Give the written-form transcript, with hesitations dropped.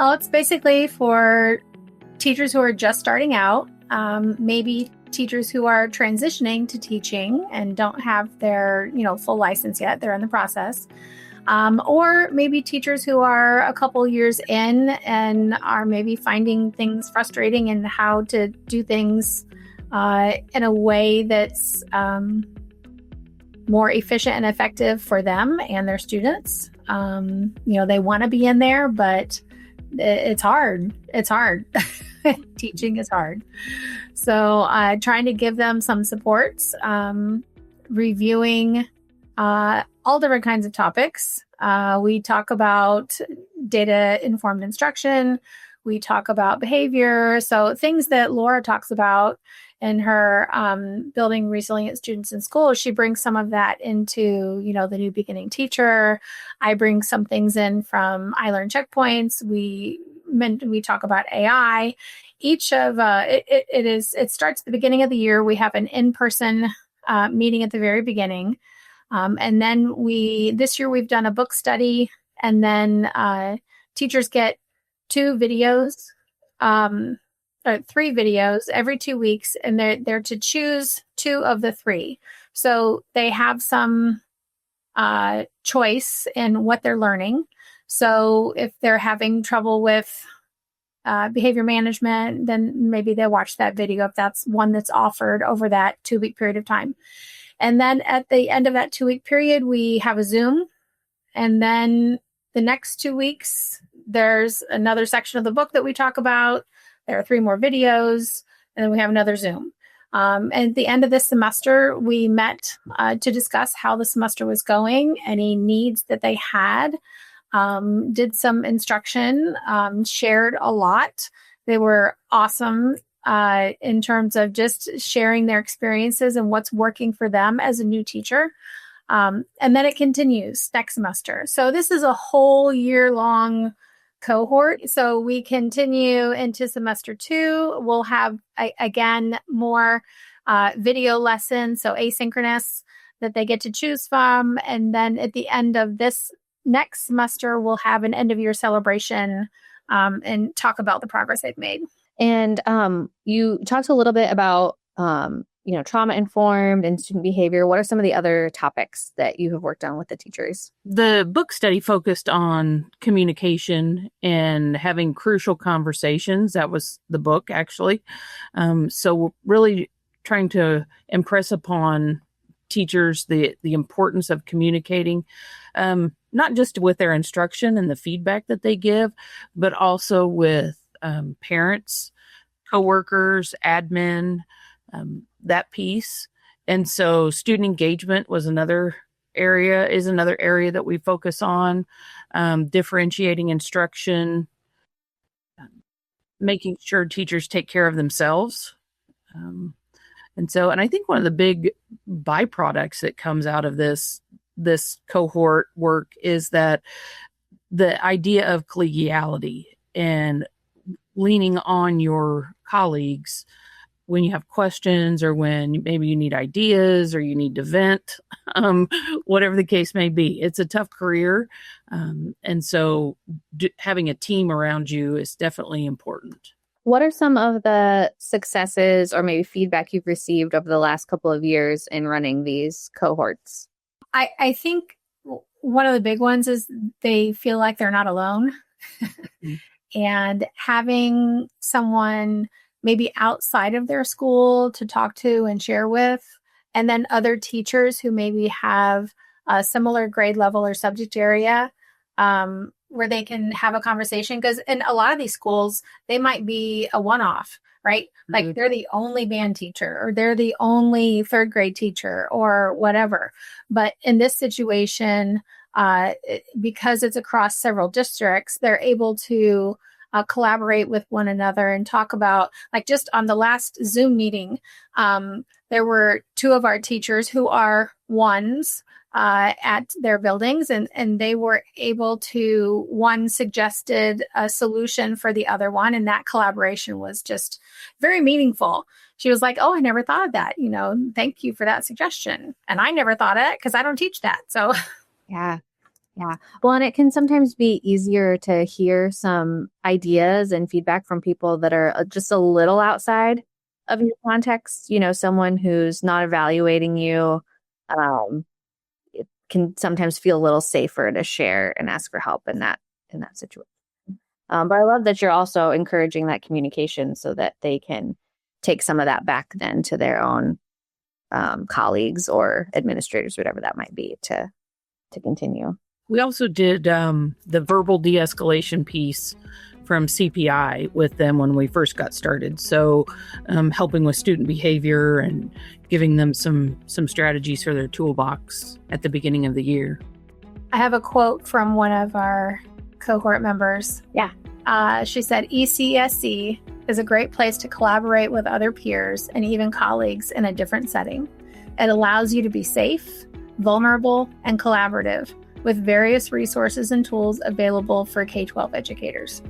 Well, it's basically for teachers who are just starting out, maybe teachers who are transitioning to teaching and don't have their, full license yet. They're in the process. Or maybe teachers who are a couple years in and are maybe finding things frustrating and how to do things in a way that's more efficient and effective for them and their students. They want to be in there, but it's hard. It's hard. Teaching is hard. So trying to give them some supports, reviewing all different kinds of topics. We talk about data-informed instruction. We talk about behavior. So things that Laura talks about in her building resilient students in school, she brings some of that into, the new beginning teacher. I bring some things in from I Learn Checkpoints. We talk about AI. Each of it starts at the beginning of the year. We have an in-person meeting at the very beginning. And then this year we've done a book study, and then teachers get 2 videos, or 3 videos every 2 weeks, and they're to choose 2 of the 3. So they have some choice in what they're learning. So if they're having trouble with behavior management, then maybe they'll watch that video if that's one that's offered over that 2-week period of time. And then at the end of that 2-week period, we have a Zoom. And then the next 2 weeks, there's another section of the book that we talk about. There are 3 more videos, and then we have another Zoom. And at the end of this semester, we met to discuss how the semester was going, any needs that they had, did some instruction, shared a lot. They were awesome in terms of just sharing their experiences and what's working for them as a new teacher. And then it continues next semester. So this is a whole year-long cohort. So we continue into semester 2. We'll have, again, more video lessons, so asynchronous, that they get to choose from. And then at the end of this next semester, we'll have an end-of-year celebration and talk about the progress they've made. And you talked a little bit about, trauma-informed and student behavior. What are some of the other topics that you have worked on with the teachers? The book study focused on communication and having crucial conversations. That was the book, actually. So we're really trying to impress upon teachers the importance of communicating, not just with their instruction and the feedback that they give, but also with parents, coworkers, admin, that piece. And so student engagement is another area that we focus on, differentiating instruction, making sure teachers take care of themselves. And I think one of the big byproducts that comes out of this cohort work is that the idea of collegiality and leaning on your colleagues when you have questions or when maybe you need ideas or you need to vent, whatever the case may be. It's a tough career. And so having a team around you is definitely important. What are some of the successes or maybe feedback you've received over the last couple of years in running these cohorts? I think one of the big ones is they feel like they're not alone. And having someone maybe outside of their school to talk to and share with, and then other teachers who maybe have a similar grade level or subject area, where they can have a conversation. Because in a lot of these schools, they might be a one-off, right? Mm-hmm. Like they're the only band teacher or they're the only 3rd grade teacher or whatever. But in this situation, because it's across several districts, they're able to collaborate with one another and talk about, like just on the last Zoom meeting, there were 2 of our teachers who are ones at their buildings, and they were able to, one suggested a solution for the other one, and that collaboration was just very meaningful. She was like, "Oh, I never thought of that. Thank you for that suggestion." And I never thought of it because I don't teach that. So yeah. Yeah. Well, and it can sometimes be easier to hear some ideas and feedback from people that are just a little outside of your context. Someone who's not evaluating you, it can sometimes feel a little safer to share and ask for help in that situation. But I love that you're also encouraging that communication so that they can take some of that back then to their own colleagues or administrators, whatever that might be, to continue. We also did the verbal de-escalation piece from CPI with them when we first got started. So helping with student behavior and giving them some strategies for their toolbox at the beginning of the year. I have a quote from one of our cohort members. Yeah. She said, ECESC is a great place to collaborate with other peers and even colleagues in a different setting. It allows you to be safe, vulnerable, and collaborative with various resources and tools available for K-12 educators.